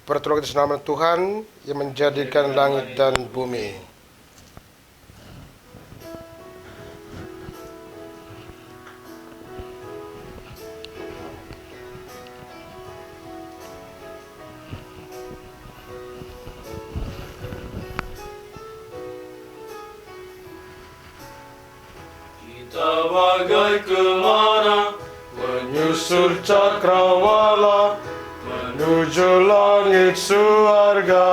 Pertolongan atas nama Tuhan yang menjadikan langit dan bumi. Kita bagai kelara menyusur cakrawala menuju langit surga.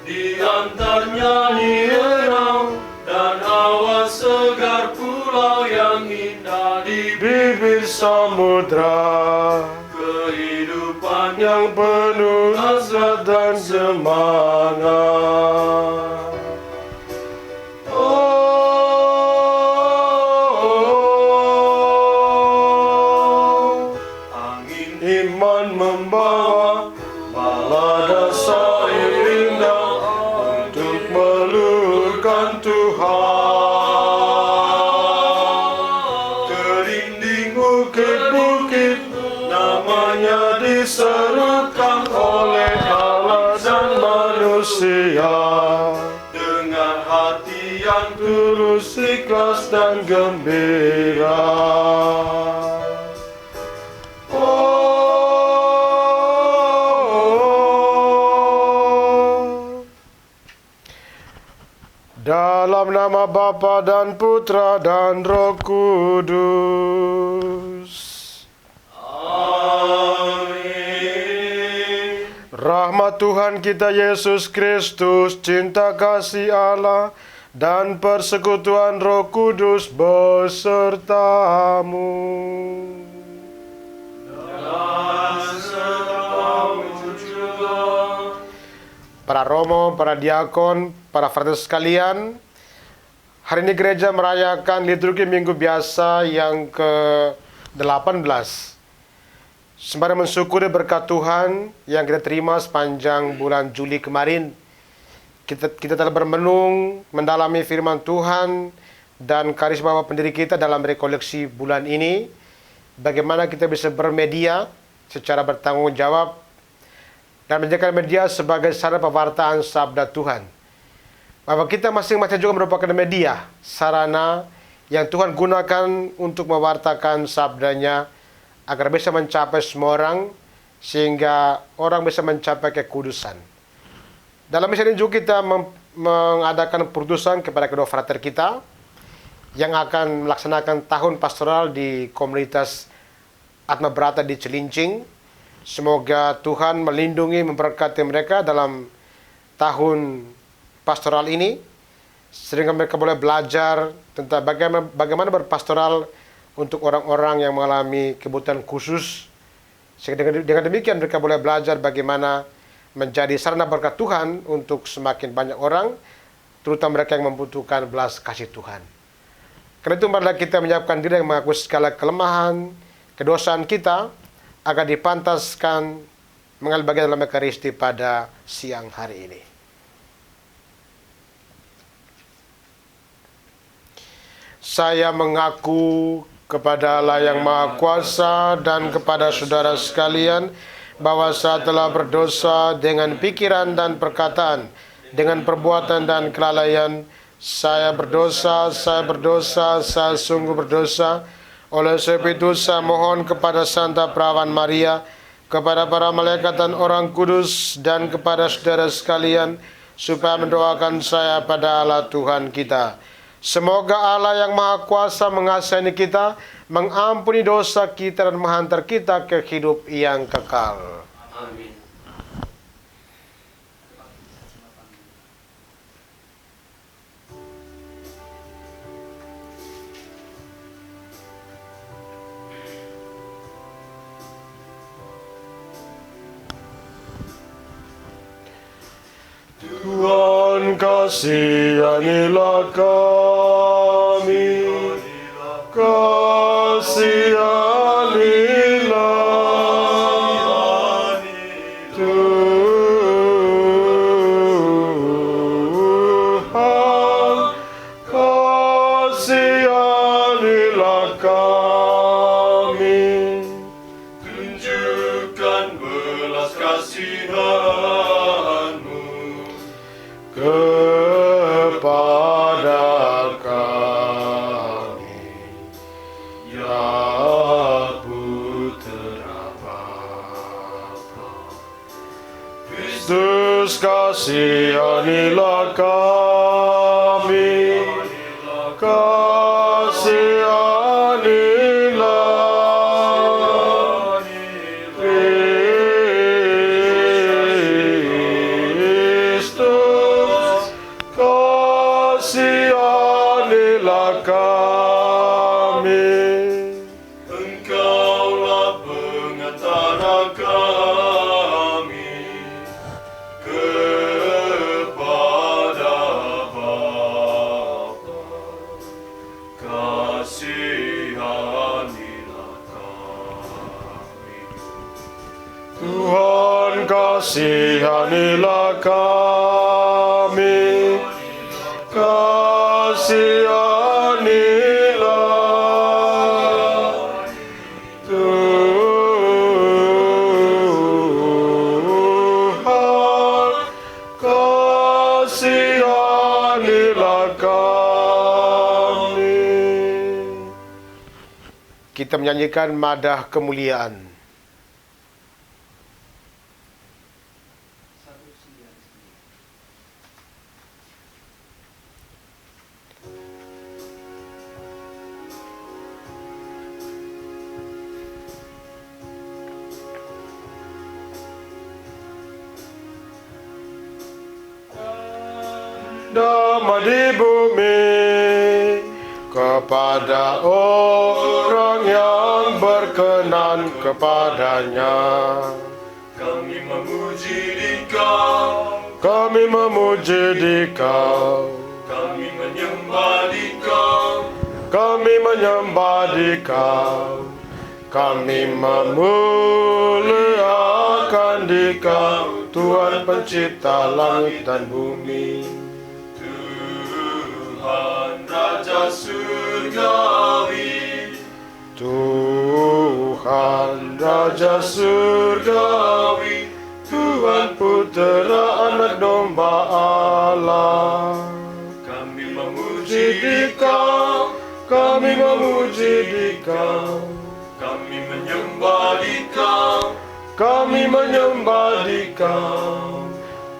Di antar nyanyi enam dan hawa segar pulau yang indah di Bibir samudra, kehidupan yang penuh hasrat dan semangat. Iman membawa balada syair indah untuk meluhurkan Tuhan. Terinding bukit-bukit namanya diserukan oleh Allah dan manusia. dengan hati yang Tulus, ikhlas dan gembira. Dalam nama Bapa dan Putra dan Roh Kudus. Amin. Rahmat Tuhan kita Yesus Kristus, cinta kasih Allah, dan persekutuan Roh Kudus besertamu. Dan sertamu juga. Para romo, para diakon, para frater sekalian, hari ini gereja merayakan liturgi minggu biasa yang ke-18. Sembari mensyukuri berkat Tuhan yang kita terima sepanjang bulan Juli kemarin, kita telah bermenung, mendalami firman Tuhan dan karisma Bapa pendiri kita dalam rekoleksi bulan ini, bagaimana kita bisa bermedia secara bertanggung jawab dan menjadikan media sebagai sarana pewartaan sabda Tuhan. Bahwa kita masing-masing juga merupakan media, sarana yang Tuhan gunakan untuk mewartakan sabdanya agar bisa mencapai semua orang, sehingga orang bisa mencapai kekudusan. Dalam misi ini juga kita mengadakan perutusan kepada kedua frater kita yang akan melaksanakan tahun pastoral di komunitas Atma Brata di Cilincing. Semoga Tuhan melindungi, memberkati mereka dalam tahun pastoral ini, sehingga mereka boleh belajar tentang bagaimana berpastoral untuk orang-orang yang mengalami kebutuhan khusus. Sehingga dengan demikian mereka boleh belajar bagaimana menjadi sarana berkat Tuhan untuk semakin banyak orang, terutama mereka yang membutuhkan belas kasih Tuhan. Karena itu marilah kita menyiapkan diri yang mengakui segala kelemahan, kedosaan kita, agar dipantaskan mengambil bagian dalam Ekaristi pada siang hari ini. Saya mengaku kepada Allah yang Maha Kuasa dan kepada saudara sekalian bahwa saya telah berdosa dengan pikiran dan perkataan, dengan perbuatan dan kelalaian. Saya berdosa, saya sungguh berdosa. Oleh sebab itu saya mohon kepada Santa Perawan Maria, kepada para malaikat dan orang kudus, dan kepada saudara sekalian, supaya mendoakan saya pada Allah Tuhan kita. Semoga Allah yang Maha Kuasa mengasihi kita, mengampuni dosa kita, dan menghantar kita ke hidup yang kekal. Amin. Tuhan kasihanilah kami, kasihanilah Tuhan, kasihanilah kami. Tunjukkan kasihan-Mu kepada kami, ya Putera Bapa. Kristus, kasihanilah kami, kasihanilah Kristus, kasihanilah kami. Engkaulah pengantara kami kepada Bapa. Kasihanilah kami. Tuhan, kasihanilah kami, kasihanilah Tuhan, kasihanilah kami. Kita menyanyikan madah kemuliaan. Damai di bumi kepada orang yang berkenan kepadanya. Kami memuji Dikau, Kami memuji Dikau, kami menyembah Dikau, kami menyembah Dikau, kami memuliakan Dikau, Tuhan pencipta langit dan bumi. Tuhan Raja Surgawi, Tuhan Raja Surgawi, Tuhan Putera Anak Domba Allah. kami Memuji memuji Dikau, kami memuji Dikau, kami menyembah Dikau, kami menyembah Dikau,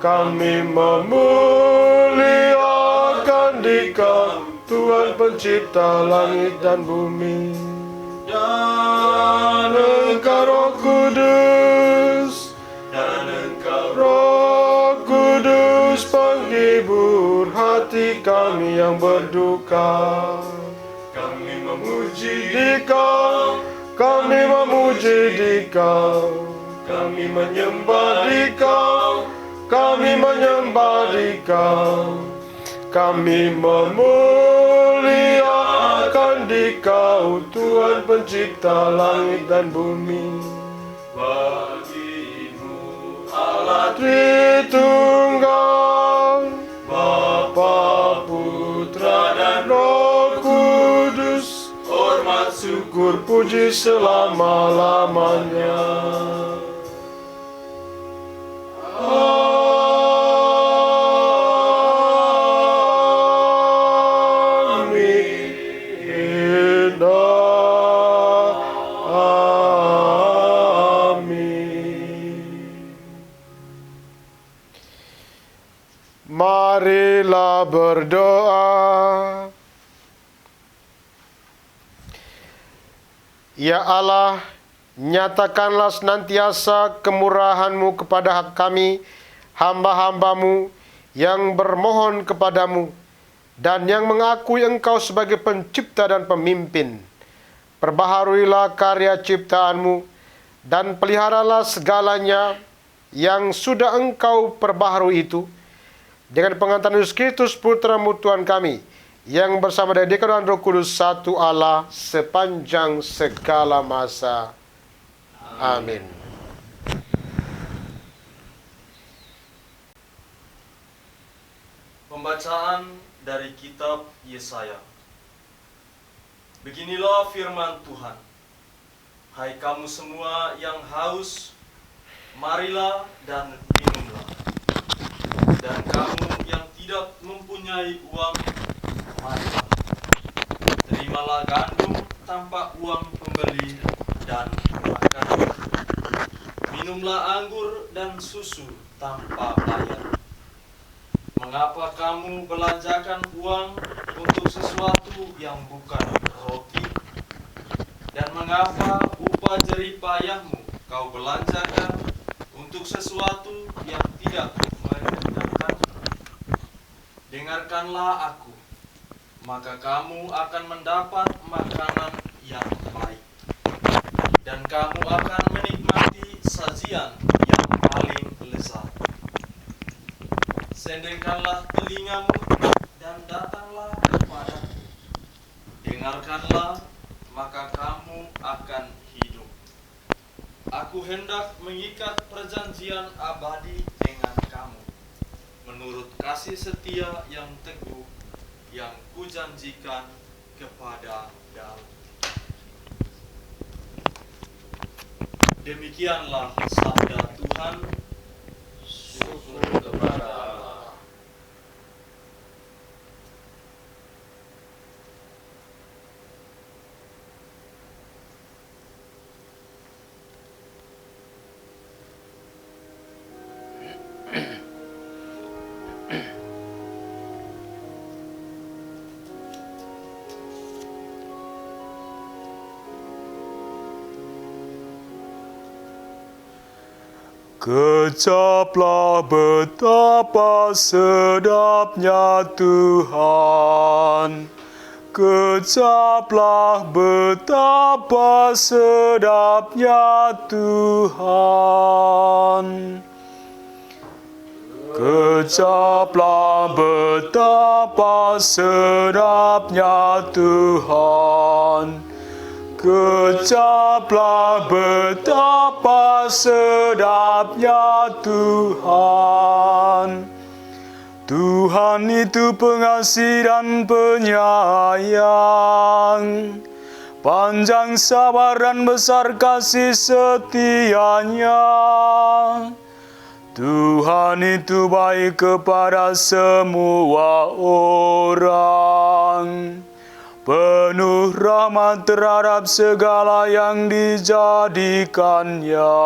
kami memuliakan Dikau, Tuhan pencipta langit dan bumi. Dan Engkau Roh Kudus, dan Engkau Roh Kudus penghibur hati kami yang berduka. kami memuji Dikau, kami memuji Dikau, kami menyembah Dikau, kami menyembah Dikau, kami memuliakan Dikau, Tuhan pencipta langit dan bumi. Bagimu Allah Tritunggal, Bapa, Putra, dan Roh Kudus, hormat syukur puji selama-lamanya. Amin. Amin. Marilah berdoa. Ya Allah, nyatakanlah senantiasa kemurahan-Mu kepada kami, hamba-hamba-Mu yang bermohon kepadamu dan yang mengakui Engkau sebagai pencipta dan pemimpin. Perbaharuilah karya ciptaan-Mu dan peliharalah segalanya yang sudah Engkau perbaharui itu dengan pengantaran Yesus Kristus Putra-Mu Tuhan kami, yang bersama dengan Dikau dan Roh Kudus satu Allah sepanjang segala masa. Amin. Pembacaan dari kitab Yesaya. Beginilah firman Tuhan. Hai kamu semua yang haus, marilah dan minumlah. Dan kamu yang tidak mempunyai uang, marilah, terimalah gandum tanpa uang pembeli dan makan. Minumlah anggur dan susu tanpa bayar. Mengapa kamu belanjakan uang untuk sesuatu yang bukan roti? Dan mengapa upah jerih payahmu kau belanjakan untuk sesuatu yang tidak mengenyangkan? Dengarkanlah aku, maka kamu akan mendapat makanan yang baik, dan kamu akan menikmati sajian yang paling lezat. Sendengkanlah telingamu dan datanglah kepadaku. Dengarkanlah, maka kamu akan hidup. Aku hendak mengikat perjanjian abadi dengan kamu, menurut kasih setia yang teguh yang kujanjikan kepada Daud. Demikianlah sabda Tuhan. Syukur kepada Allah. Kecaplah betapa sedapnya Tuhan. Kecaplah betapa sedapnya Tuhan. Kecaplah betapa sedapnya Tuhan. Kecaplah betapa sedapnya Tuhan. Tuhan itu pengasih dan penyayang, panjang sabar dan besar kasih setianya. Tuhan itu baik kepada semua orang, penuh rahmat terhadap segala yang dijadikannya.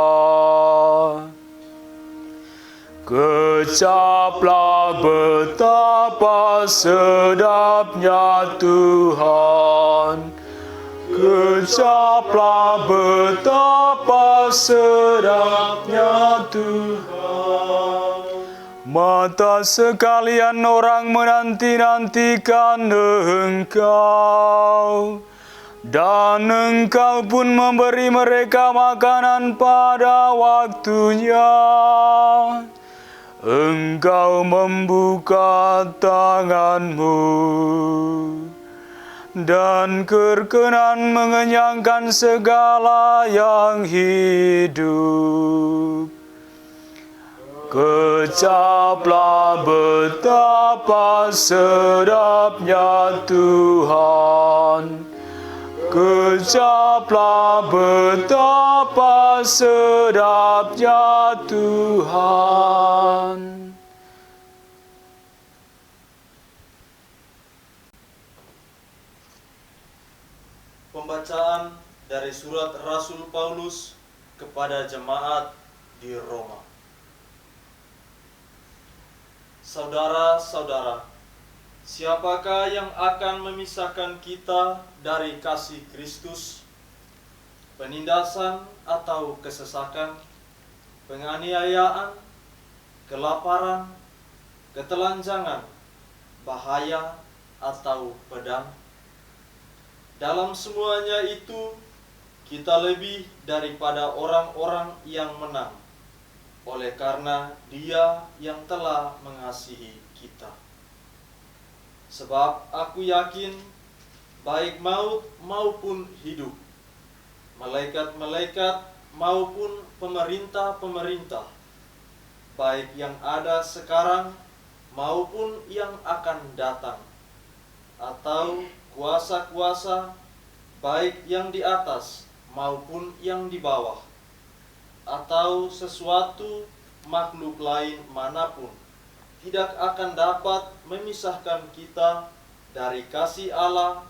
Kecaplah betapa sedapnya Tuhan. Kecaplah betapa sedapnya Tuhan. Mata sekalian orang menanti-nantikan Engkau, dan Engkau pun memberi mereka makanan pada waktunya. Engkau membuka tanganmu dan berkenan mengenyangkan segala yang hidup. Kecaplah betapa sedapnya Tuhan. Kecaplah betapa sedapnya Tuhan. Pembacaan dari surat Rasul Paulus kepada jemaat di Roma. Saudara-saudara, siapakah yang akan memisahkan kita dari kasih Kristus? Penindasan atau kesesakan, penganiayaan, kelaparan, ketelanjangan, bahaya, atau pedang? Dalam semuanya itu, kita lebih daripada orang-orang yang menang, oleh karena Dia yang telah mengasihi kita. Sebab aku yakin, baik maut maupun hidup, malaikat-malaikat maupun pemerintah-pemerintah, baik yang ada sekarang maupun yang akan datang, atau kuasa-kuasa, baik yang di atas maupun yang di bawah, atau sesuatu makhluk lain manapun tidak akan dapat memisahkan kita dari kasih Allah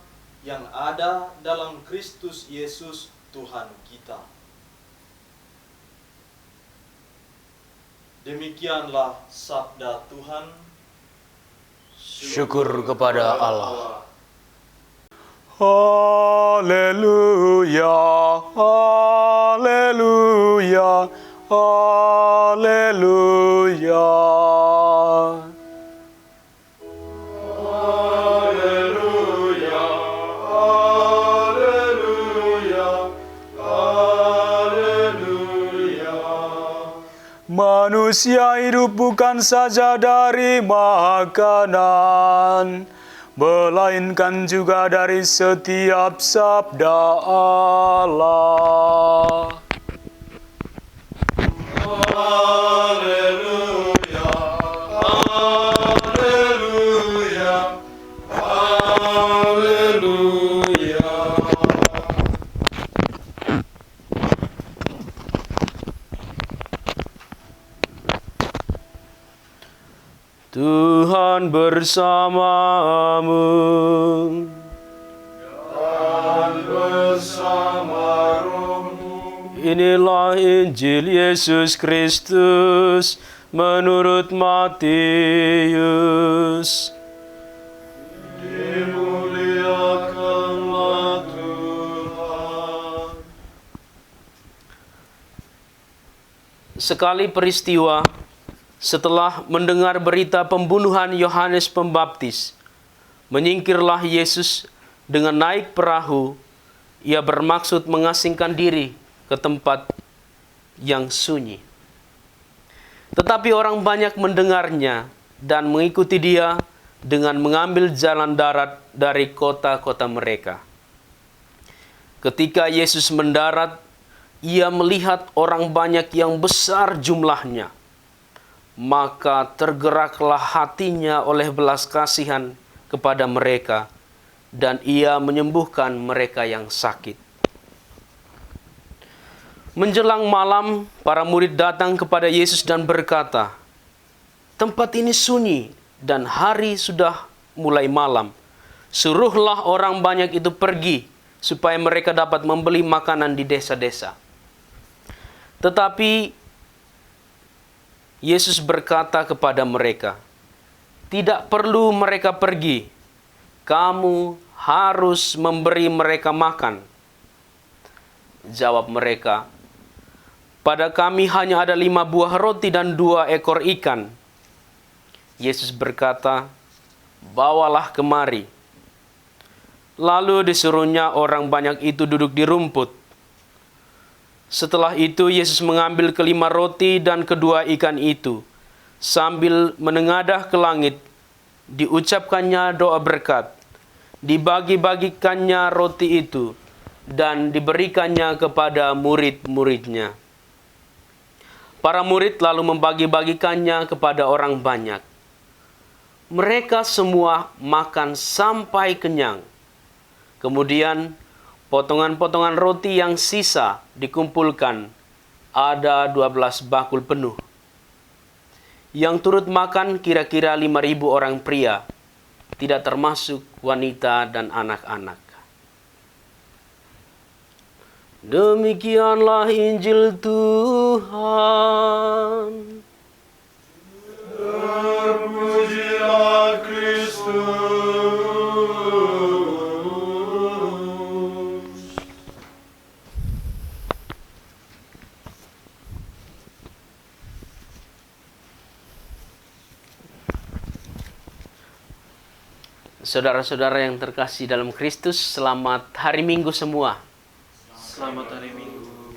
yang ada dalam Kristus Yesus Tuhan kita. Demikianlah sabda Tuhan. Syukur kepada Allah. Haleluya, haleluya, haleluya. Haleluya, haleluya, haleluya. Manusia hidup bukan saja dari makanan, melainkan juga dari setiap sabda Allah. Haleluya, haleluya, haleluya. Tuhan bersamamu. Dan bersama rohmu. Inilah Injil Yesus Kristus menurut Matius. Dimuliakanlah Tuhan. Sekali peristiwa setelah mendengar berita pembunuhan Yohanes Pembaptis, menyingkirlah Yesus dengan naik perahu. Ia bermaksud mengasingkan diri ke tempat yang sunyi. Tetapi orang banyak mendengarnya dan mengikuti dia dengan mengambil jalan darat dari kota-kota mereka. Ketika Yesus mendarat, ia melihat orang banyak yang besar jumlahnya. Maka tergeraklah hatinya oleh belas kasihan kepada mereka, dan ia menyembuhkan mereka yang sakit. Menjelang malam, para murid datang kepada Yesus dan berkata, "Tempat ini sunyi dan hari sudah mulai malam. Suruhlah orang banyak itu pergi, supaya mereka dapat membeli makanan di desa-desa." Tetapi Yesus berkata kepada mereka, "Tidak perlu mereka pergi. Kamu harus memberi mereka makan." Jawab mereka, "Pada kami hanya ada 5 buah roti dan 2 ekor ikan." Yesus berkata, "Bawalah kemari." Lalu disuruhnya orang banyak itu duduk di rumput. Setelah itu Yesus mengambil ke-5 roti dan ke-2 ikan itu, sambil menengadah ke langit, diucapkannya doa berkat, dibagi-bagikannya roti itu, dan diberikannya kepada murid-muridnya. Para murid lalu membagi-bagikannya kepada orang banyak. Mereka semua makan sampai kenyang. Kemudian potongan-potongan roti yang sisa dikumpulkan, ada 12 bakul penuh. Yang turut makan kira-kira 5.000 orang pria, tidak termasuk wanita dan anak-anak. Demikianlah Injil Tuhan. Terpujilah Kristus. Saudara-saudara yang terkasih dalam Kristus, selamat hari Minggu semua. Selamat hari Minggu.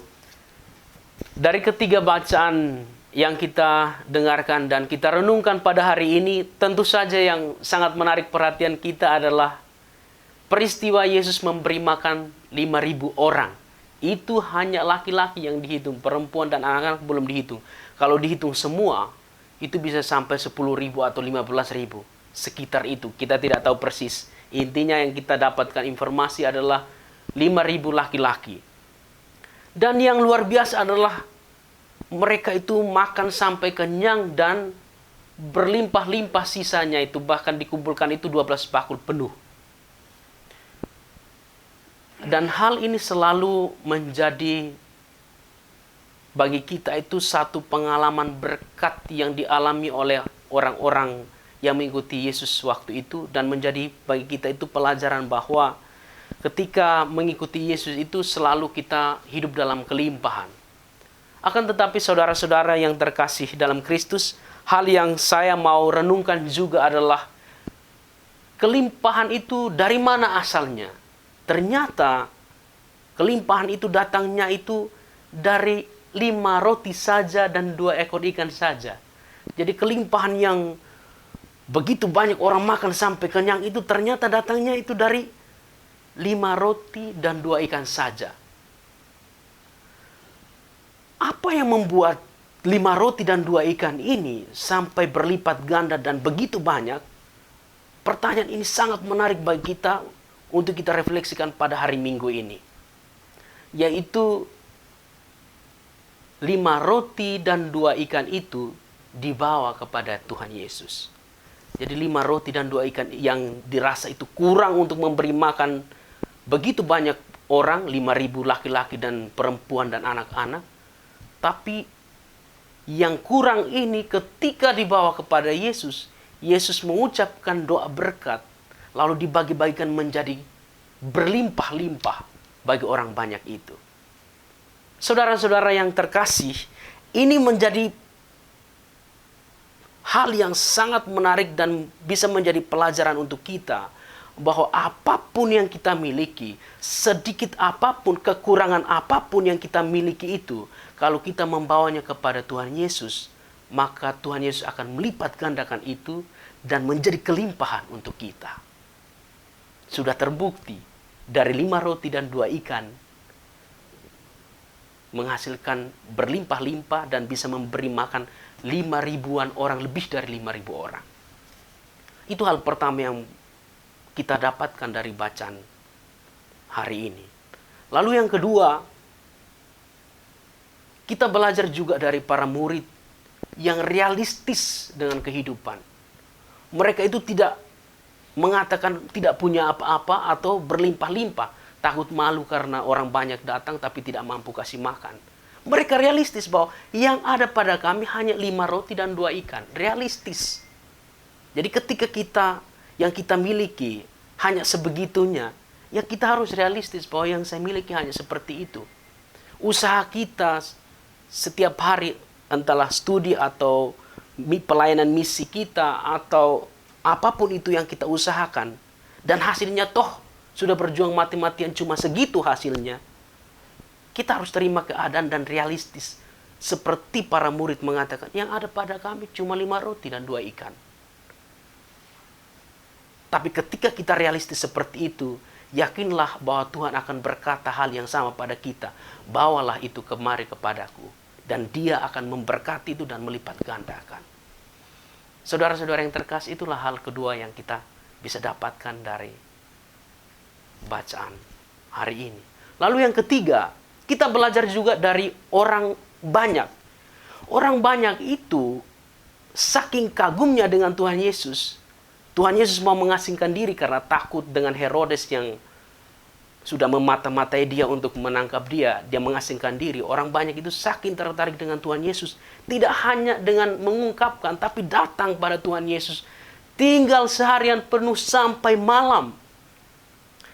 Dari ketiga bacaan yang kita dengarkan dan kita renungkan pada hari ini, tentu saja yang sangat menarik perhatian kita adalah peristiwa Yesus memberi makan 5.000 orang. Itu hanya laki-laki yang dihitung, perempuan dan anak-anak belum dihitung. Kalau dihitung semua, itu bisa sampai 10.000 atau 15.000. Sekitar itu, kita tidak tahu persis. Intinya yang kita dapatkan informasi adalah 5.000 laki-laki. Dan yang luar biasa adalah mereka itu makan sampai kenyang dan berlimpah-limpah sisanya itu, bahkan dikumpulkan itu 12 bakul penuh. Dan hal ini selalu menjadi bagi kita itu satu pengalaman berkat yang dialami oleh orang-orang yang mengikuti Yesus waktu itu, dan menjadi bagi kita itu pelajaran bahwa ketika mengikuti Yesus itu selalu kita hidup dalam kelimpahan. Akan tetapi saudara-saudara yang terkasih dalam Kristus, hal yang saya mau renungkan juga adalah kelimpahan itu dari mana asalnya. Ternyata kelimpahan itu datangnya itu dari 5 roti saja dan 2 ekor ikan saja. Jadi kelimpahan yang begitu banyak orang makan sampai kenyang itu ternyata datangnya itu dari 5 roti dan 2 ikan saja. Apa yang membuat 5 roti dan 2 ikan ini sampai berlipat ganda dan begitu banyak? Pertanyaan ini sangat menarik bagi kita untuk kita refleksikan pada hari Minggu ini. Yaitu 5 roti dan 2 ikan itu dibawa kepada Tuhan Yesus. Jadi 5 roti dan 2 ikan yang dirasa itu kurang untuk memberi makan begitu banyak orang, 5.000 laki-laki dan perempuan dan anak-anak. Tapi yang kurang ini ketika dibawa kepada Yesus, Yesus mengucapkan doa berkat, lalu dibagi-bagikan menjadi berlimpah-limpah bagi orang banyak itu. Saudara-saudara yang terkasih, ini menjadi hal yang sangat menarik dan bisa menjadi pelajaran untuk kita, bahwa apapun yang kita miliki, sedikit apapun, kekurangan apapun yang kita miliki itu, kalau kita membawanya kepada Tuhan Yesus, maka Tuhan Yesus akan melipat gandakan itu dan menjadi kelimpahan untuk kita. Sudah terbukti dari 5 roti dan 2 ikan menghasilkan berlimpah-limpah dan bisa memberi makan 5.000-an orang, lebih dari 5.000 orang. Itu hal pertama yang kita dapatkan dari bacaan hari ini. Lalu yang kedua, kita belajar juga dari para murid yang realistis dengan kehidupan. Mereka itu tidak mengatakan tidak punya apa-apa atau berlimpah-limpah, takut malu karena orang banyak datang tapi tidak mampu kasih makan. Mereka realistis bahwa yang ada pada kami hanya 5 roti dan 2 ikan. Realistis. Jadi ketika yang kita miliki hanya sebegitunya, ya kita harus realistis bahwa yang saya miliki hanya seperti itu. Usaha kita setiap hari, entahlah studi atau pelayanan misi kita atau apapun itu yang kita usahakan, dan hasilnya toh sudah berjuang mati-matian cuma segitu hasilnya, kita harus terima keadaan dan realistis. Seperti para murid mengatakan, yang ada pada kami cuma 5 roti dan 2 ikan. Tapi ketika kita realistis seperti itu, yakinlah bahwa Tuhan akan berkata hal yang sama pada kita. Bawalah itu kemari kepadaku, dan Dia akan memberkati itu dan melipat gandakan. Saudara-saudara yang terkasih, itulah hal kedua yang kita bisa dapatkan dari bacaan hari ini. Lalu yang ketiga, kita belajar juga dari orang banyak. Orang banyak itu saking kagumnya dengan Tuhan Yesus mau mengasingkan diri karena takut dengan Herodes yang sudah memata-matai dia untuk menangkap dia. Dia mengasingkan diri. Orang banyak itu saking tertarik dengan Tuhan Yesus, tidak hanya dengan mengungkapkan, tapi datang pada Tuhan Yesus. Tinggal seharian penuh sampai malam.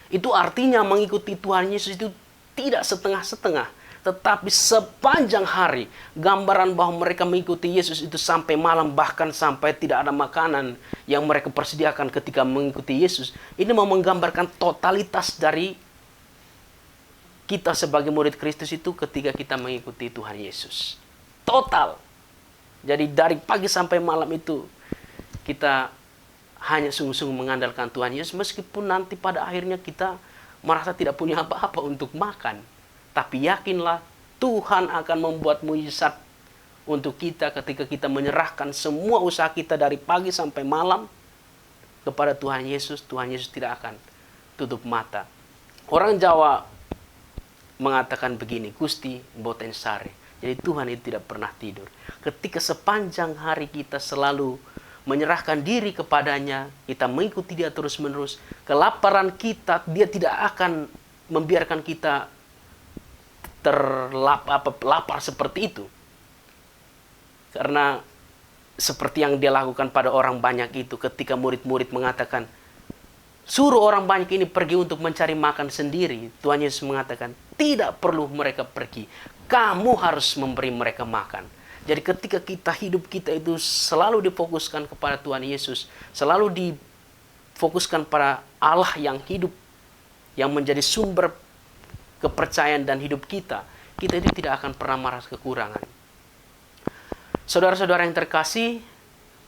Itu artinya mengikuti Tuhan Yesus itu tidak setengah-setengah, tetapi sepanjang hari. Gambaran bahwa mereka mengikuti Yesus itu sampai malam, bahkan sampai tidak ada makanan yang mereka persediakan ketika mengikuti Yesus. Ini mau menggambarkan totalitas dari kita sebagai murid Kristus itu ketika kita mengikuti Tuhan Yesus. Total. Jadi dari pagi sampai malam itu kita hanya sungguh-sungguh mengandalkan Tuhan Yesus, meskipun nanti pada akhirnya kita merasa tidak punya apa-apa untuk makan. Tapi yakinlah Tuhan akan membuat mujizat untuk kita ketika kita menyerahkan semua usaha kita dari pagi sampai malam kepada Tuhan Yesus. Tuhan Yesus tidak akan tutup mata. Orang Jawa mengatakan begini, Gusti boten sare. Jadi Tuhan itu tidak pernah tidur. Ketika sepanjang hari kita selalu menyerahkan diri kepadanya, kita mengikuti dia terus-menerus, kelaparan kita, dia tidak akan membiarkan kita lapar seperti itu. Karena seperti yang dia lakukan pada orang banyak itu, ketika murid-murid mengatakan, suruh orang banyak ini pergi untuk mencari makan sendiri. Tuhan Yesus mengatakan, tidak perlu mereka pergi. Kamu harus memberi mereka makan. Jadi ketika hidup kita itu selalu difokuskan kepada Tuhan Yesus, selalu difokuskan pada Allah yang hidup, yang menjadi sumber kepercayaan dan hidup kita itu tidak akan pernah merasa kekurangan. Saudara-saudara yang terkasih,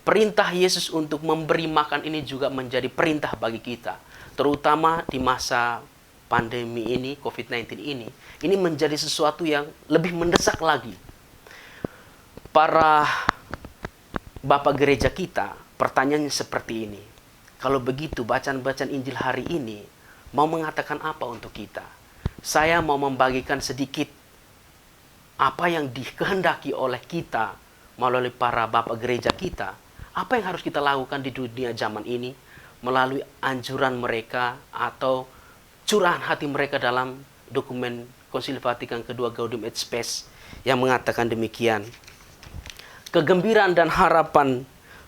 perintah Yesus untuk memberi makan ini juga menjadi perintah bagi kita. Terutama di masa pandemi ini, COVID-19 ini. Ini menjadi sesuatu yang lebih mendesak lagi. Para bapak gereja kita, pertanyaannya seperti ini. Kalau begitu, bacaan-bacaan Injil hari ini mau mengatakan apa untuk kita? Saya mau membagikan sedikit apa yang dikehendaki oleh kita melalui para bapak gereja kita. Apa yang harus kita lakukan di dunia zaman ini melalui anjuran mereka atau curahan hati mereka dalam dokumen Konsili Vatikan kedua Gaudium et Spes yang mengatakan demikian. Kegembiraan dan harapan,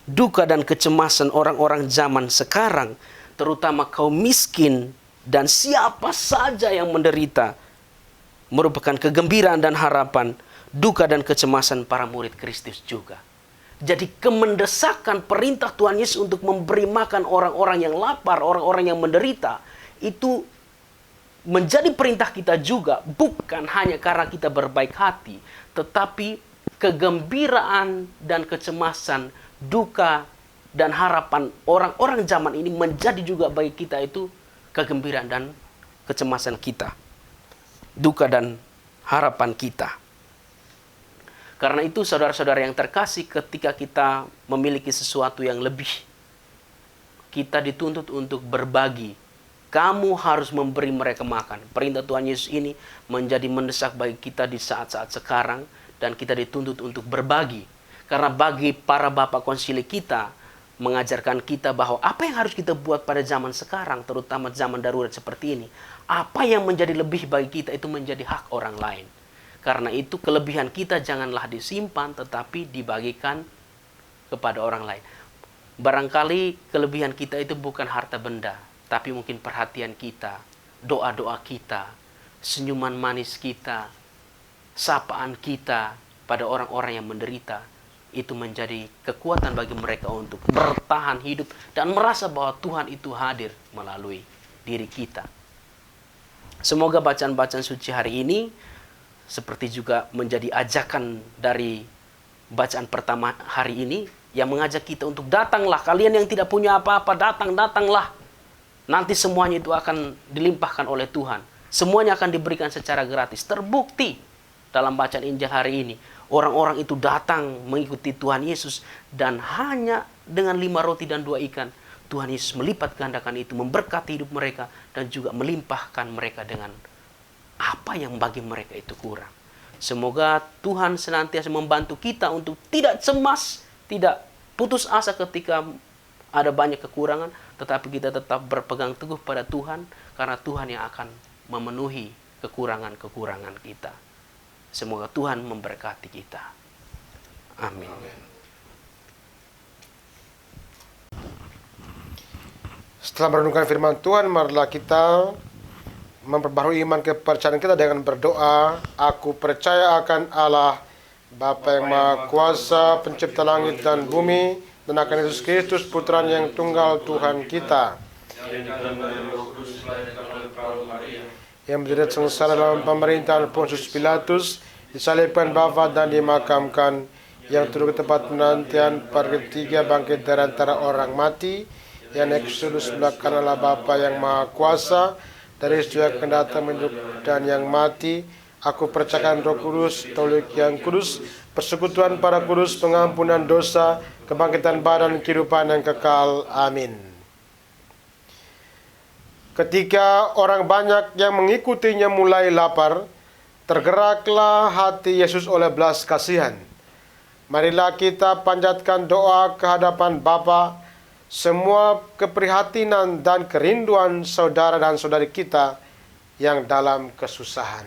duka dan kecemasan orang-orang zaman sekarang, terutama kaum miskin dan siapa saja yang menderita, merupakan kegembiraan dan harapan, duka dan kecemasan para murid Kristus juga. Jadi kemendesakan perintah Tuhan Yesus untuk memberi makan orang-orang yang lapar, orang-orang yang menderita, itu menjadi perintah kita juga, bukan hanya karena kita berbaik hati, tetapi kegembiraan dan kecemasan, duka dan harapan orang-orang zaman ini menjadi juga bagi kita itu kegembiraan dan kecemasan kita. Duka dan harapan kita. Karena itu saudara-saudara yang terkasih, ketika kita memiliki sesuatu yang lebih, kita dituntut untuk berbagi. Kamu harus memberi mereka makan. Perintah Tuhan Yesus ini menjadi mendesak bagi kita di saat-saat sekarang, dan kita dituntut untuk berbagi. Karena bagi para bapak konsili kita, mengajarkan kita bahwa apa yang harus kita buat pada zaman sekarang, terutama zaman darurat seperti ini, apa yang menjadi lebih bagi kita itu menjadi hak orang lain. Karena itu kelebihan kita janganlah disimpan, tetapi dibagikan kepada orang lain. Barangkali kelebihan kita itu bukan harta benda, tapi mungkin perhatian kita, doa-doa kita, senyuman manis kita, sapaan kita pada orang-orang yang menderita, itu menjadi kekuatan bagi mereka untuk bertahan hidup dan merasa bahwa Tuhan itu hadir melalui diri kita. Semoga bacaan-bacaan suci hari ini seperti juga menjadi ajakan dari bacaan pertama hari ini yang mengajak kita untuk datanglah, kalian yang tidak punya apa-apa, datanglah. Nanti semuanya itu akan dilimpahkan oleh Tuhan. Semuanya akan diberikan secara gratis. Terbukti dalam bacaan Injil hari ini, orang-orang itu datang mengikuti Tuhan Yesus, dan hanya dengan 5 roti dan 2 ikan, Tuhan Yesus melipat gandakan itu, memberkati hidup mereka, dan juga melimpahkan mereka dengan apa yang bagi mereka itu kurang. Semoga Tuhan senantiasa membantu kita untuk tidak cemas, tidak putus asa ketika ada banyak kekurangan, tetapi kita tetap berpegang teguh pada Tuhan, karena Tuhan yang akan memenuhi kekurangan-kekurangan kita. Semoga Tuhan memberkati kita. Amin. Setelah merenungkan firman Tuhan, marilah kita memperbaharui iman kepercayaan kita dengan berdoa. Aku percaya akan Allah, Bapa yang Maha Kuasa, pencipta langit dan bumi, dan akan Yesus Kristus, putranya yang tunggal Tuhan kita, yang menderita sengsara dalam pemerintahan Pontius Pilatus, disalibkan, wafat dan dimakamkan, yang turun ke tempat penantian pada ketiga, bangkit dari antara orang mati, yang naik ke sebelah kanan Allah Bapa yang Maha Kuasa, dari sejak akan datang menhidup dan yang mati. Aku percayakan Roh Kudus, Katolik yang kudus, persekutuan para kudus, pengampunan dosa, kebangkitan badan, kehidupan yang kekal. Amin. Ketika orang banyak yang mengikutinya mulai lapar, Tergeraklah hati Yesus oleh belas kasihan. Marilah kita panjatkan doa ke hadapan Bapa semua keprihatinan dan kerinduan saudara dan saudari kita yang dalam kesusahan.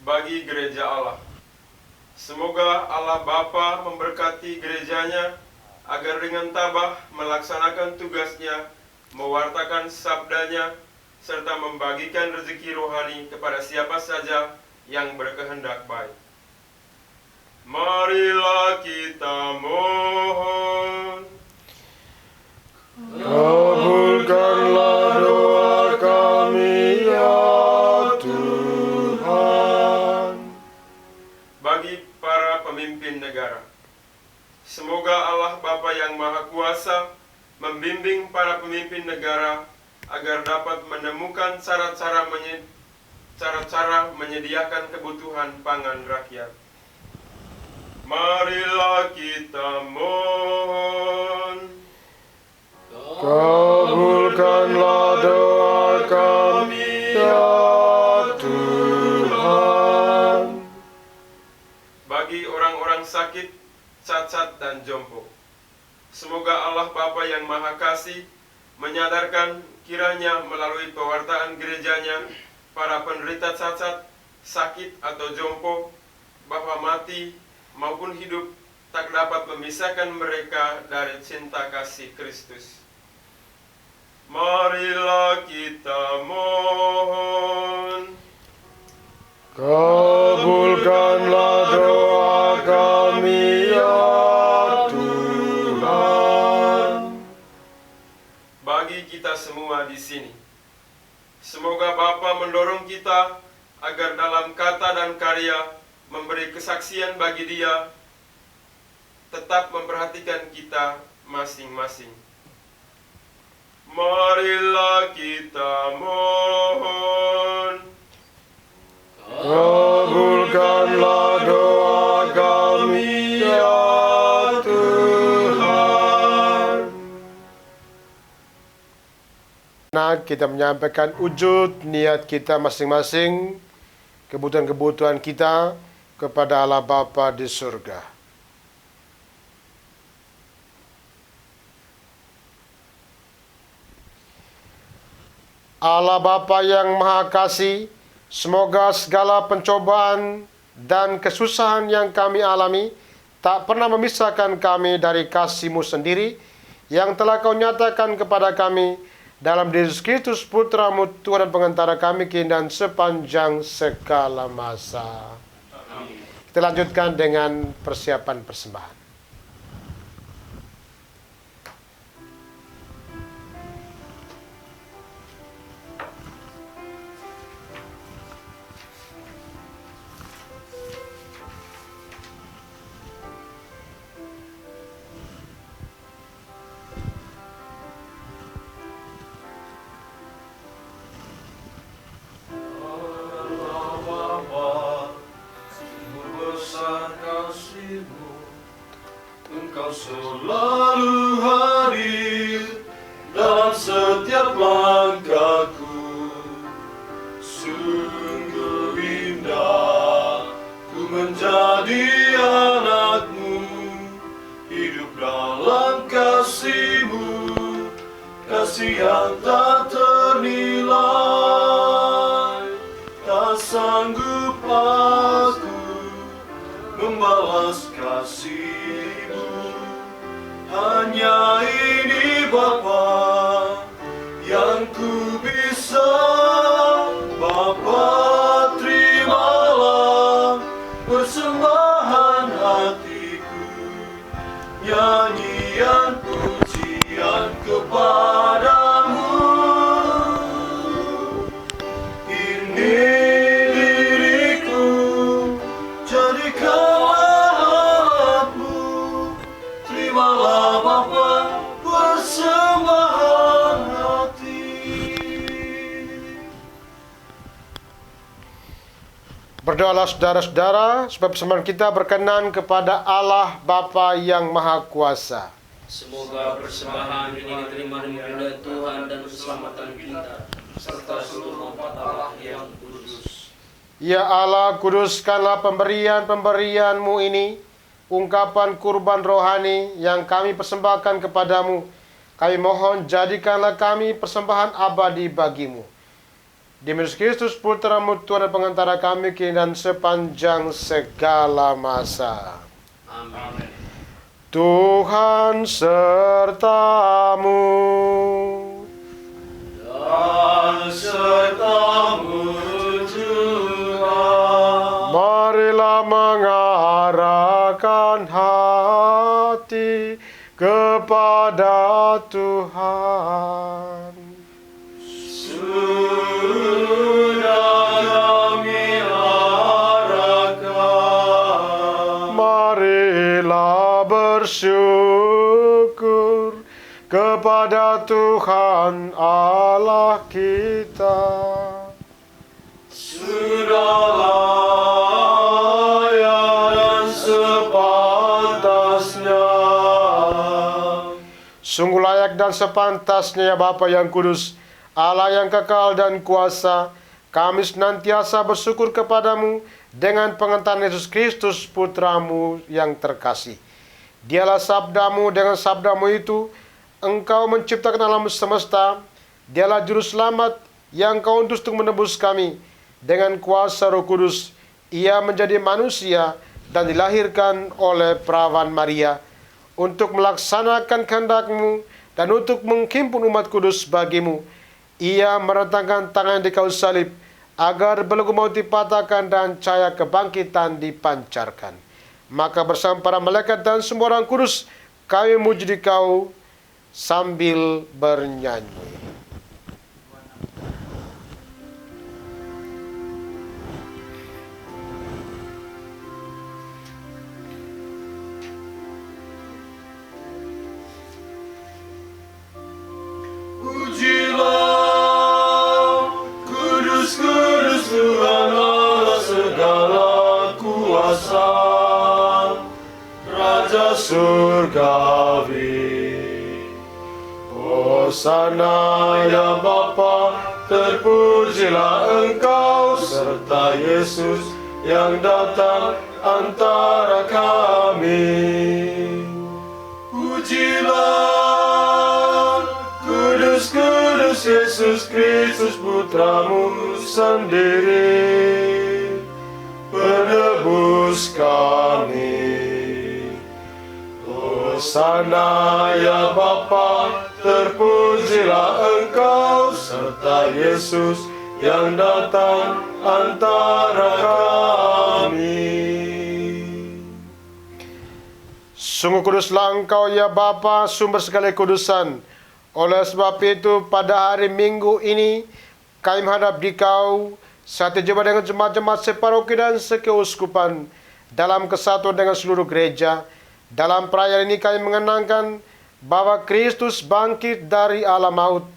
Bagi gereja Allah, semoga Allah Bapa memberkati gerejanya agar dengan tabah melaksanakan tugasnya, mewartakan sabdanya, serta membagikan rezeki rohani kepada siapa saja yang berkehendak baik. Marilah kita mohon. Kabulkanlah doa kami ya Tuhan. Bagi para pemimpin negara, semoga Allah Bapa yang Maha Kuasa membimbing para pemimpin negara agar dapat menemukan cara-cara menyediakan kebutuhan pangan rakyat. Marilah kita mohon. Kabulkanlah doa kami ya Tuhan. Bagi orang-orang sakit, cacat, dan jompo, semoga Allah Bapa yang Maha Kasih menyadarkan kiranya melalui pewartaan gerejanya para penderita cacat, sakit, atau jompo bahwa mati maupun hidup tak dapat memisahkan mereka dari cinta kasih Kristus. Marilah kita mohon. Kabulkanlah doa kami ya Tuhan. Bagi kita semua di sini, semoga Bapa mendorong kita agar dalam kata dan karya memberi kesaksian bagi Dia, tetap memperhatikan kita masing-masing. Marilah kita mohon. Kabulkanlah doa kami ya Tuhan. Nah, kita menyampaikan wujud niat kita masing-masing, kebutuhan-kebutuhan kita kepada Allah Bapa di surga. Allah Bapa yang Maha Kasih, semoga segala pencobaan dan kesusahan yang kami alami tak pernah memisahkan kami dari kasih-Mu sendiri yang telah Kau nyatakan kepada kami dalam Yesus Kristus Putra-Mu, Tuhan dan Pengantara kami keindahan sepanjang segala masa. Kita lanjutkan dengan persiapan persembahan. Engkau selalu hadir dalam setiap langkahku. Sungguh indah ku menjadi anak-Mu, hidup dalam kasih-Mu, kasih yang tak ternilai. Tak sanggup aku membalas kasih-Mu, hanya ini Bapa yang ku bisa. Bapa, terimalah persembahan hatiku, nyanyian pujian kepadamu. Ini diriku, jadikanlah alatmu. Terimalah Bapa persembahan hati. Berdoalah saudara-saudara supaya persembahan kita berkenan kepada Allah Bapa yang Maha Kuasa. Semoga persembahan ini diterima dengan ridha Tuhan dan keselamatan kita. serta seluruh umat Allah yang kudus. Ya Allah, kuduskanlah pemberian-pemberian-Mu ini, ungkapan kurban rohani yang kami persembahkan kepadamu. Kami mohon jadikanlah kami persembahan abadi bagimu. Demi Yesus Kristus, Putra-Mu, Tuhan dan Pengantara kami kini dan sepanjang segala masa. Amin. Tuhan sertamu. Dan sertamu juga. Marilah mengarahkan hati kepada Tuhan. Sudah kami arahkan. Marilah bersyukur kepada Tuhan Allah kita. Sudah layak dan sepantasnya. Sungguh layak dan sepantasnya ya Bapa yang kudus, Allah yang kekal dan kuasa, kami senantiasa bersyukur kepadamu dengan pengentaran Yesus Kristus, Putra-Mu yang terkasih. Dialah sabdamu, dengan sabdamu itu Engkau menciptakan alam semesta. Dialah juru selamat yang Kau utus untuk menebus kami. Dengan kuasa Roh Kudus, Ia menjadi manusia dan dilahirkan oleh perawan Maria untuk melaksanakan kehendak-Mu dan untuk menghimpun umat kudus bagimu. Ia merentangkan tangan di kayu salib agar belenggu maut dipatahkan dan cahaya kebangkitan dipancarkan. Maka bersama para malaikat dan semua orang kudus, kami memuji Kau sambil bernyanyi. Pujilah, kudus, kudus Tuhan Allah segala kuasa, Raja surgawi. Hosana ya Bapa, terpujilah Engkau serta Yesus yang datang antara kami. Pujilah, kudus, kudus Yesus Kristus Putra-Mu sendiri, penebus kami. Hosana ya Bapa, terpujilah Engkau serta Yesus yang datang antara kami. Sungguh kuduslah Engkau ya Bapa, sumber segala kudusan. Oleh sebab itu pada hari Minggu ini kami menghadap di Kau saat jumpa dengan jemaat-jemaat separoki dan sekeuskupan dalam kesatuan dengan seluruh gereja. Dalam perayaan ini kami mengenangkan bahwa Kristus bangkit dari alam maut.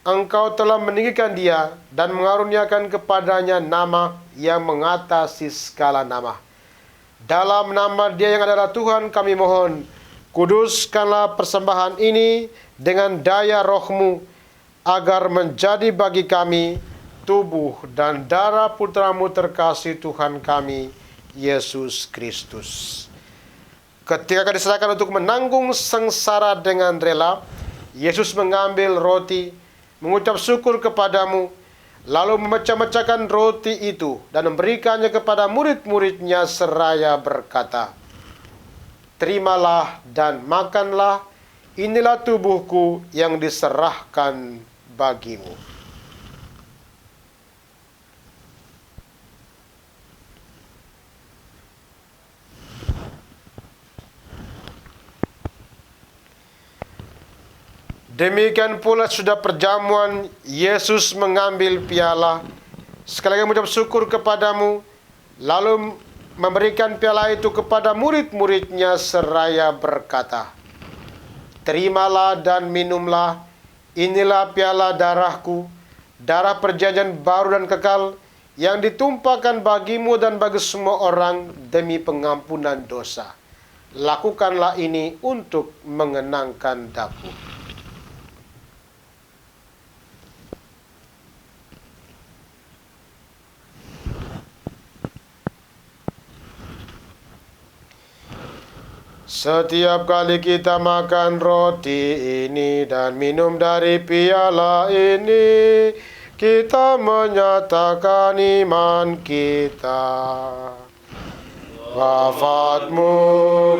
Engkau telah meninggikan Dia dan mengaruniakan kepadanya nama yang mengatasi segala nama. Dalam nama Dia yang adalah Tuhan kami mohon, kuduskanlah persembahan ini dengan daya Roh-Mu, agar menjadi bagi kami tubuh dan darah Putra-Mu terkasih Tuhan kami, Yesus Kristus. Ketika kami diserahkan untuk menanggung sengsara dengan rela, Yesus mengambil roti, mengucap syukur kepadamu, lalu memecah-mecahkan roti itu dan memberikannya kepada murid-muridnya seraya berkata, "Terimalah dan makanlah, inilah tubuhku yang diserahkan bagimu." Demikian pula sudah perjamuan, Yesus mengambil piala, sekali lagi mengucap syukur kepadamu, lalu memberikan piala itu kepada murid-muridnya seraya berkata, "Terimalah dan minumlah, inilah piala darahku, darah perjanjian baru dan kekal, yang ditumpahkan bagimu dan bagi semua orang demi pengampunan dosa. Lakukanlah ini untuk mengenangkan Daku." Setiap kali kita makan roti ini dan minum dari piala ini, kita menyatakan iman kita. Wafatmu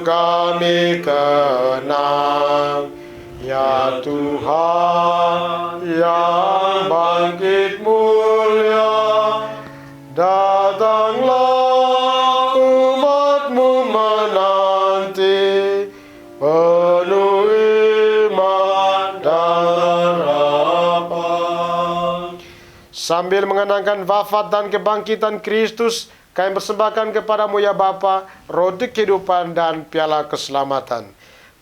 kami kenang, ya Tuhan yang bangkit mulia. Datanglah umatmu menanti, penuh iman dan harapan. Sambil mengenangkan wafat dan kebangkitan Kristus, kami persembahkan kepadamu ya Bapa, roti kehidupan dan piala keselamatan.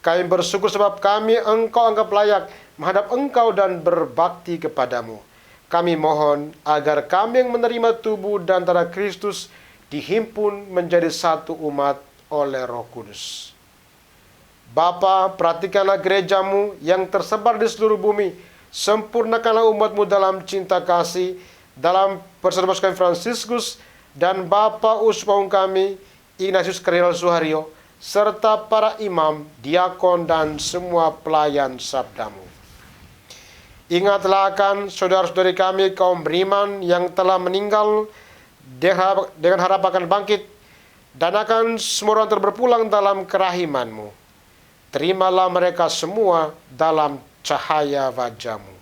Kami bersyukur sebab kami Engkau anggap layak menghadap Engkau dan berbakti kepadamu. Kami mohon agar kami yang menerima tubuh dan darah Kristus dihimpun menjadi satu umat oleh Roh Kudus. Bapa, perhatikanlah gerejamu yang tersebar di seluruh bumi. Sempurnakanlah umatmu dalam cinta kasih, dalam persaudaraan Fransiskus, dan Bapa Uspaung kami, Ignatius Kardinal Suharyo, serta para imam, diakon, dan semua pelayan sabdamu. Ingatlah akan saudara-saudari kami kaum beriman yang telah meninggal dengan harap akan bangkit, dan akan semua orang berpulang dalam kerahimanmu. Terimalah mereka semua dalam cahaya wajah-Mu.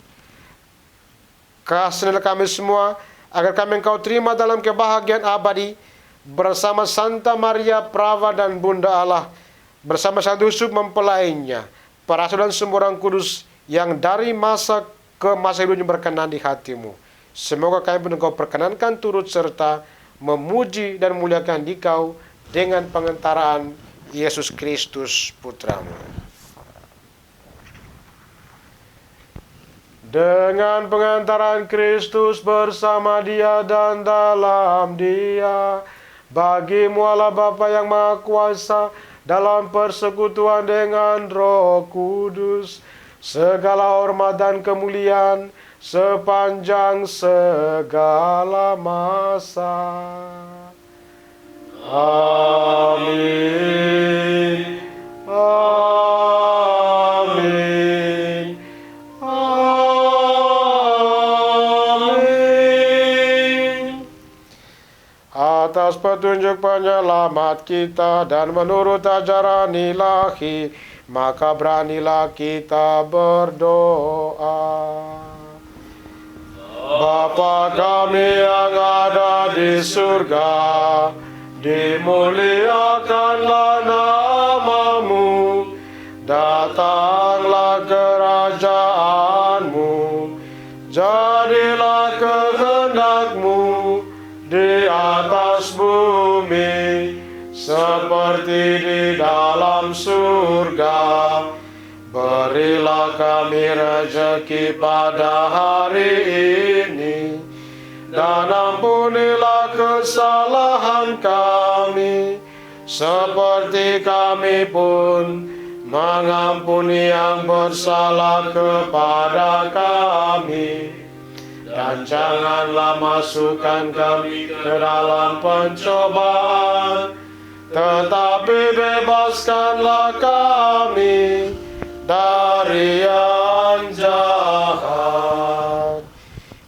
Kasihanilah kami semua, agar kami Engkau terima dalam kebahagiaan abadi, bersama Santa Maria Prava dan Bunda Allah, bersama Santo Yusuf mempelainya, para rasul dan semua orang kudus yang dari masa ke masa hidupnya berkenan di hati-Mu. Semoga kami pun Engkau perkenankan turut serta memuji dan memuliakan Dikau dengan pengantaraan Yesus Kristus Putra-Mu. Dengan pengantaran Kristus bersama Dia dan dalam Dia, bagi-Mu Allah Bapa yang Maha Kuasa, dalam persekutuan dengan Roh Kudus, segala hormat dan kemuliaan sepanjang segala masa. Amin. Amin. Amin. Atas petunjuk penyelamat kita dan menurut ajaran ilahi, maka beranilah kita berdoa. Bapa kami yang ada di surga, dimuliakanlah nama-Mu, datanglah kerajaan-Mu, jadilah kehendak-Mu di atas bumi seperti di dalam surga. Berilah kami rezeki pada hari ini, dan ampunilah kesalahan kami, seperti kami pun mengampuni yang bersalah kepada kami. Dan janganlah masukkan kami ke dalam pencobaan, tetapi bebaskanlah kami dari yang jahat.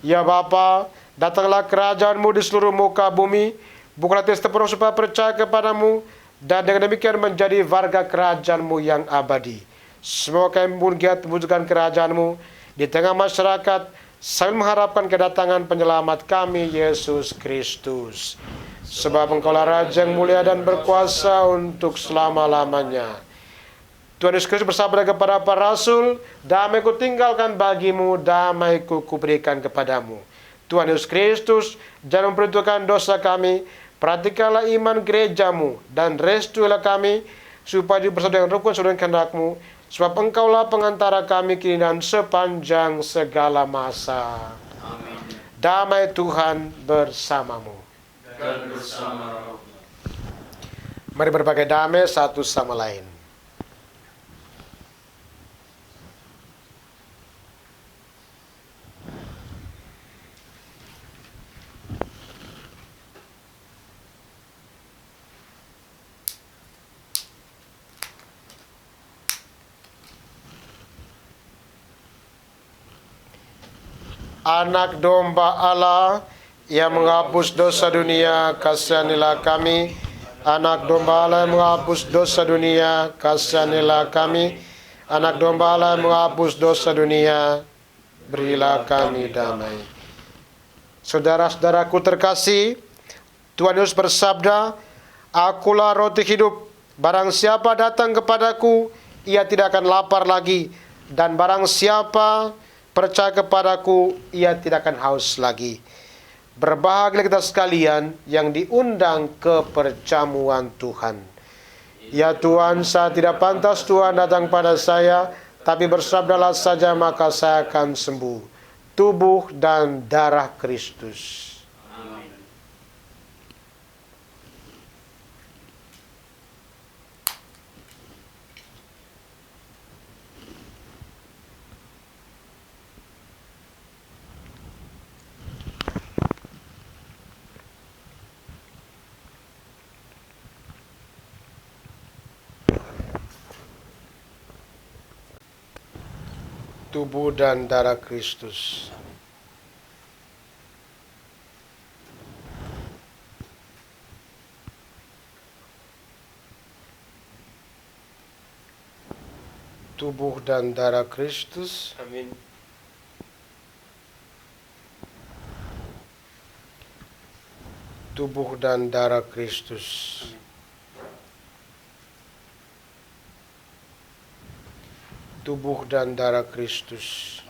Ya Bapa, datanglah kerajaan-Mu di seluruh muka bumi, bukanlah tes terpenuh supaya percaya kepadamu, dan dengan demikian menjadi warga kerajaan-Mu yang abadi. Semoga kami bergiat mewujudkan kerajaan-Mu di tengah masyarakat, sambil mengharapkan kedatangan penyelamat kami, Yesus Kristus. Sebab Engkaulah Raja yang mulia dan berkuasa untuk selama-lamanya. Tuhan Yesus Kristus bersabda kepada para rasul, damai ku tinggalkan bagimu, damai ku kuberikan kepadamu. Tuhan Yesus Kristus, jangan memperhitungkan dosa kami, perhatikanlah iman gerejamu, dan restuilah kami, supaya bersatu dengan rukun saudara kehendak-Mu, sebab Engkaulah pengantara kami kini dan sepanjang segala masa. Amin. Damai Tuhan bersamamu. Dan bersama rohmu. Mari berbagi damai satu sama lain. Anak domba Allah yang menghapus dosa dunia, kasihanilah kami. Anak domba Allah yang menghapus dosa dunia, kasihanilah kami. Anak domba Allah yang menghapus dosa dunia, berilah kami damai. Saudara-saudaraku terkasih, Tuhan Yesus bersabda, "Akulah roti hidup. Barang siapa datang kepadaku, ia tidak akan lapar lagi. Dan barang siapa percaya kepadaku, ia tidak akan haus lagi." Berbahagia kita sekalian yang diundang ke perjamuan Tuhan. Ya Tuhan, saya tidak pantas Tuhan datang pada saya, tapi bersabdalah saja maka saya akan sembuh. Tubuh dan darah Kristus. Tubuh dan darah Kristus. Tubuh dan darah Kristus. Amin. Tubuh dan darah Kristus. Tubuh dan darah Kristus.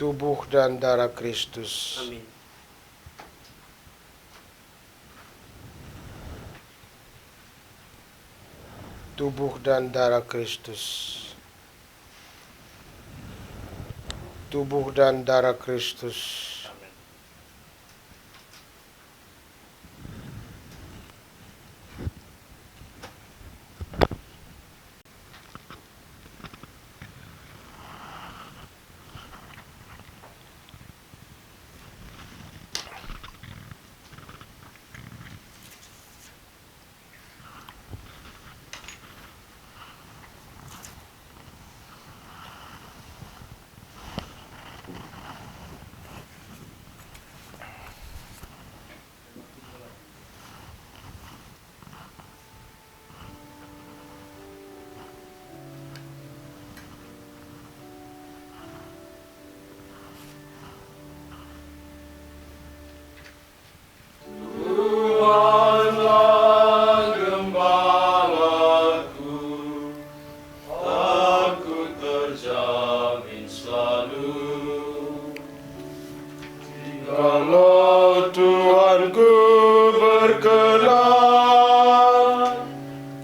Tubuh dan darah Kristus. Amin. Tubuh dan darah Kristus. Tubuh dan darah Kristus. Kalau Tuhanku berkenan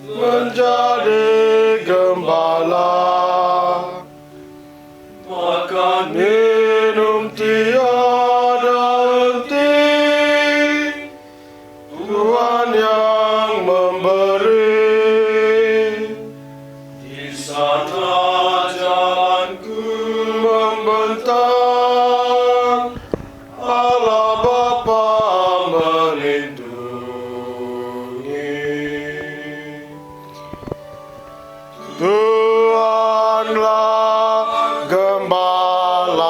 menjadi gembala, makan minum tiada henti, Tuhan yang memberi. Di sana jalanku membentang, Allah Bapa melindungi. Tuhanlah gembalaku,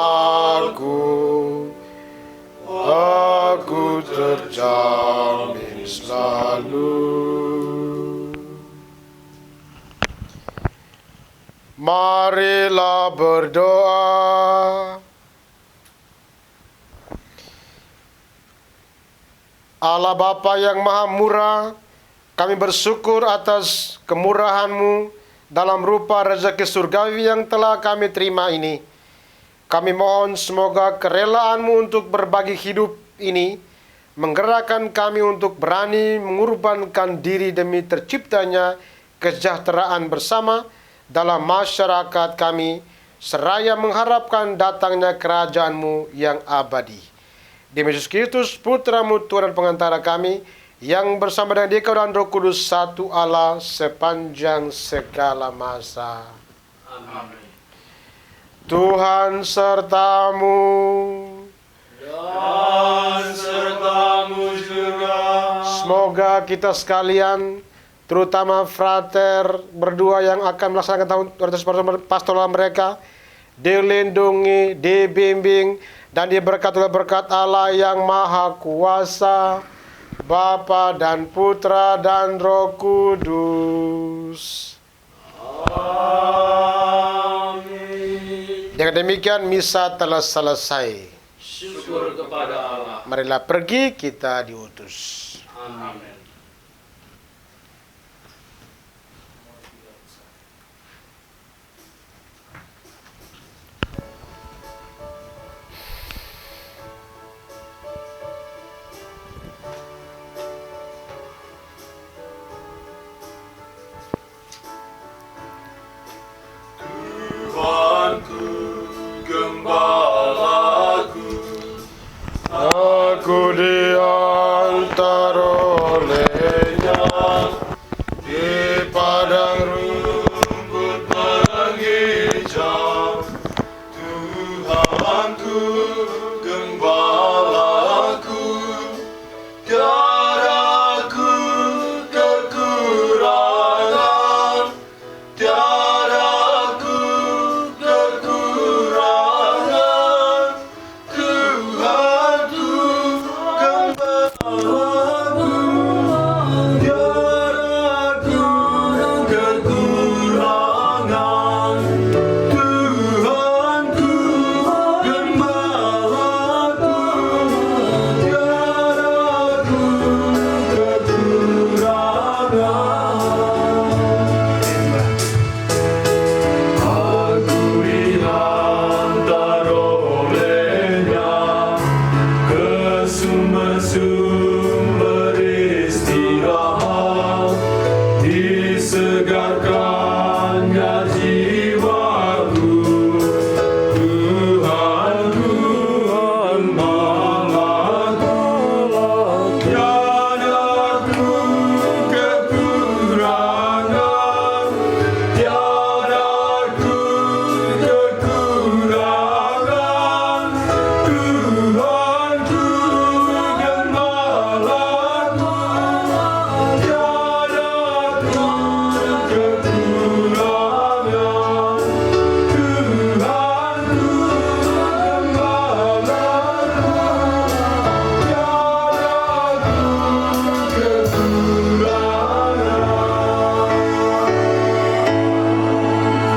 aku terjamin selalu. Marilah berdoa. Allah Bapa yang Maha Murah, kami bersyukur atas kemurahan-Mu dalam rupa rezeki surgawi yang telah kami terima ini. Kami mohon semoga kerelaan-Mu untuk berbagi hidup ini menggerakkan kami untuk berani mengorbankan diri demi terciptanya kesejahteraan bersama dalam masyarakat kami, seraya mengharapkan datangnya kerajaan-Mu yang abadi. Demi Yesus Kristus, Putra-Mu, Tuhan dan pengantara kami, yang bersama dengan Dia dan Roh Kudus, satu Allah sepanjang segala masa. Amin. Tuhan sertamu. Dan sertamu juga. Semoga Semoga kita sekalian, terutama frater berdua yang akan melaksanakan tahun pastoral mereka, dilindungi, dibimbing, dan diberkati oleh berkat Allah yang Maha Kuasa, Bapa dan Putra dan Roh Kudus. Amin. Dengan demikian misa telah selesai. Syukur kepada Allah. Marilah pergi, kita diutus. Amin.